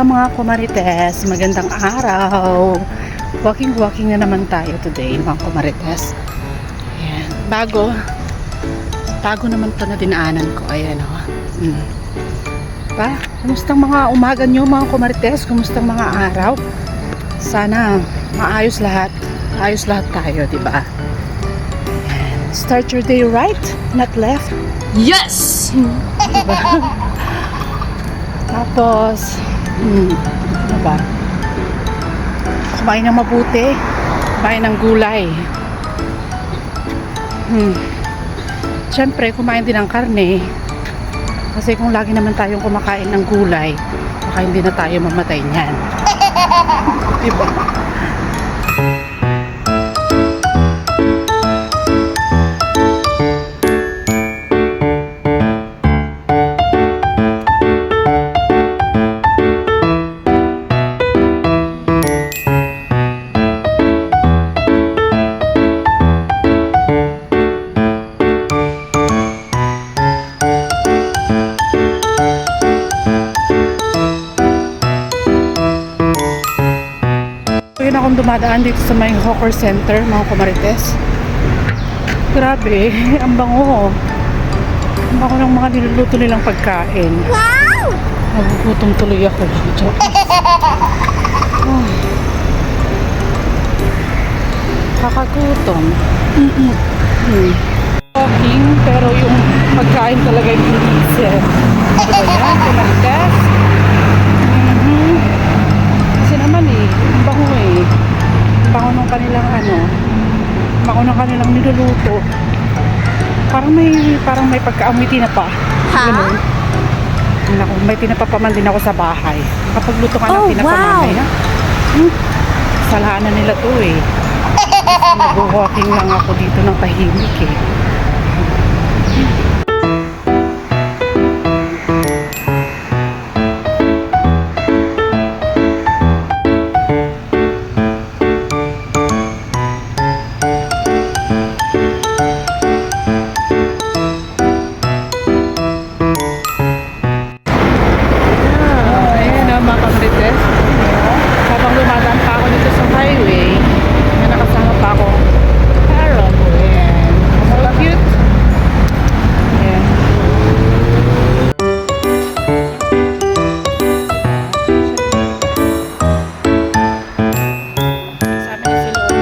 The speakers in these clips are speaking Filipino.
mga kumarites, magandang araw. Walking na naman tayo today mga kumarites. Ayan. Bago naman to na dinaanan ko. Ayan o. Kumustang mga umaga nyo mga kumarites? Kumustang mga araw? Sana maayos lahat. Ayos lahat tayo, diba? Start your day right, not left. Yes! Diba? Tapos, ano ba? Kumain ng mabuti. Kumain ng gulay. Siyempre, kumain din ng karne. Kasi kung lagi naman tayong kumakain ng gulay, baka hindi na tayo mamatay niyan. Diba? Yun akong dumadaan dito sa may hawker center mga kumarites. Grabe, ang bango. Ang bango ng mga niluluto nilang pagkain. Wow! Nagugutom tuloy ako. Kakagutom. Walking, pero yung pagkain talaga yung inisip. Ano ba yan, kumarites? Kasi naman ang bango ang bango ng kanilang bango ng kanilang niluluto. Parang may pagkaamoy tinapa. Ganun. May tinapa pa man din ako sa bahay. Kapag luto ka ng tinapa mamaya, salahanan nila to Nag-walking lang ako dito ng tahimik Habang lumadaan pa ako dito sa highway, may nakasama pa ako Carol. Ayan. So cute. Ayan. Sabi niya si Lolo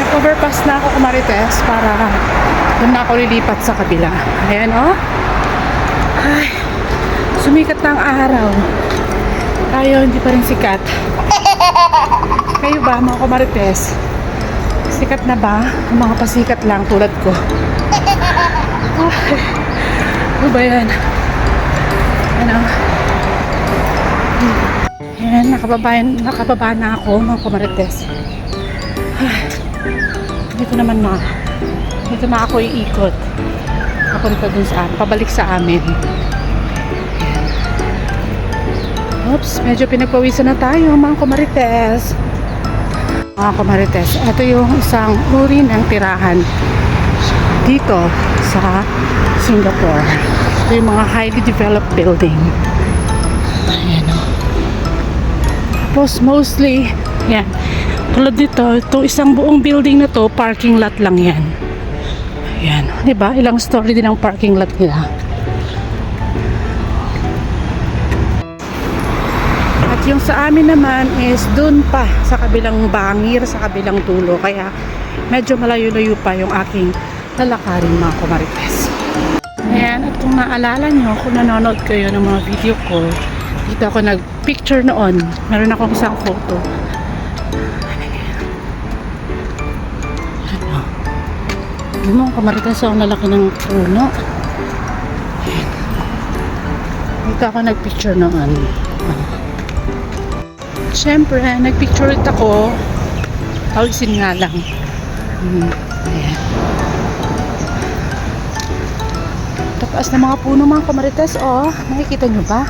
overpass na ako kumarites para doon na ako lilipat sa kabila. Ayan Ay, sumikat na ang araw. Tayo hindi pa rin sikat. Kayo ba mga kumarites? Sikat na ba? Ang mga pasikat lang tulad ko. Ano ba yan? Ayan, nakababa na ako mga kumarites. Dito naman dito na ako iikot papunta dun pabalik sa amin. Oops, medyo pinagpawisan na tayo mga kumarites. Mga kumarites, ito yung isang uri ng tirahan dito sa Singapore. Ito yung mga highly developed building. Ayan Tapos mostly yan, tulad dito, itong isang buong building na to, parking lot lang yan. Ayan, diba? Ilang story din ang parking lot nila. At yung sa amin naman is dun pa, sa kabilang bangir, sa kabilang dulo. Kaya medyo malayo-layo pa yung aking lalakarin mga kumarites. Ayan, at kung naalala nyo, kung nanonood kayo ng mga video ko, dito ako nag-picture noon. Meron akong isang photo. Ano, kumarites ang lalaki ng puno. Dito ako nagpicture noon. Siyempre, nagpicture ulit ako. Tawisin nga lang. Ayan. Taas ng mga puno mga kamarites, oh. Nakikita nyo ba?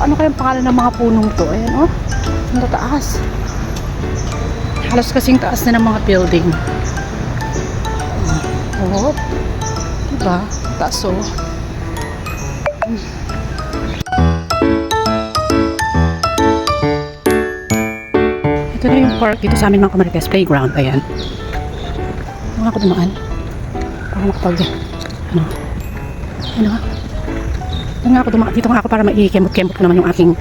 Ano kayang pangalan ng mga punong to? Ayan, oh. Ang tataas. Halos kasing taas na ng mga building. Oh. Diba? Taas, oh. Ito na yung park dito sa amin mga kamarites. Playground. Ayan. Ano ako dumaan? Para makapag... Ano? Ano? Dito nga ako para maikemot-kemot ko naman yung aking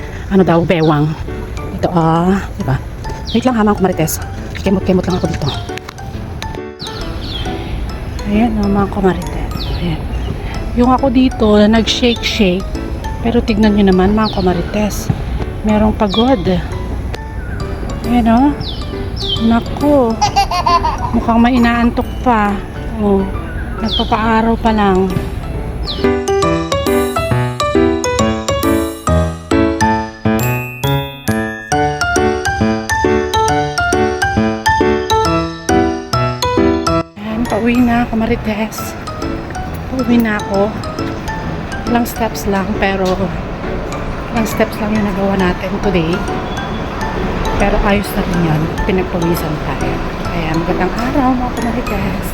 bewang. Dito, diba? Wait lang ha mga kamarites. Kemot-kemot lang ako dito. Ayan mga kamarites. Ayan. Yung ako dito na nag-shake-shake. Pero tignan nyo naman mga kamarites. Merong pagod. Ayan o. Naku. Mukhang may inaantok pa. Oh. Nagpapaaraw pa lang. Pauwi na kamarites. Pauwi na ako. Ilang steps lang yung nagawa natin today. Pero ayos na rin yan. Pinagpawisan tayo. Kaya magandang araw mga kamarites.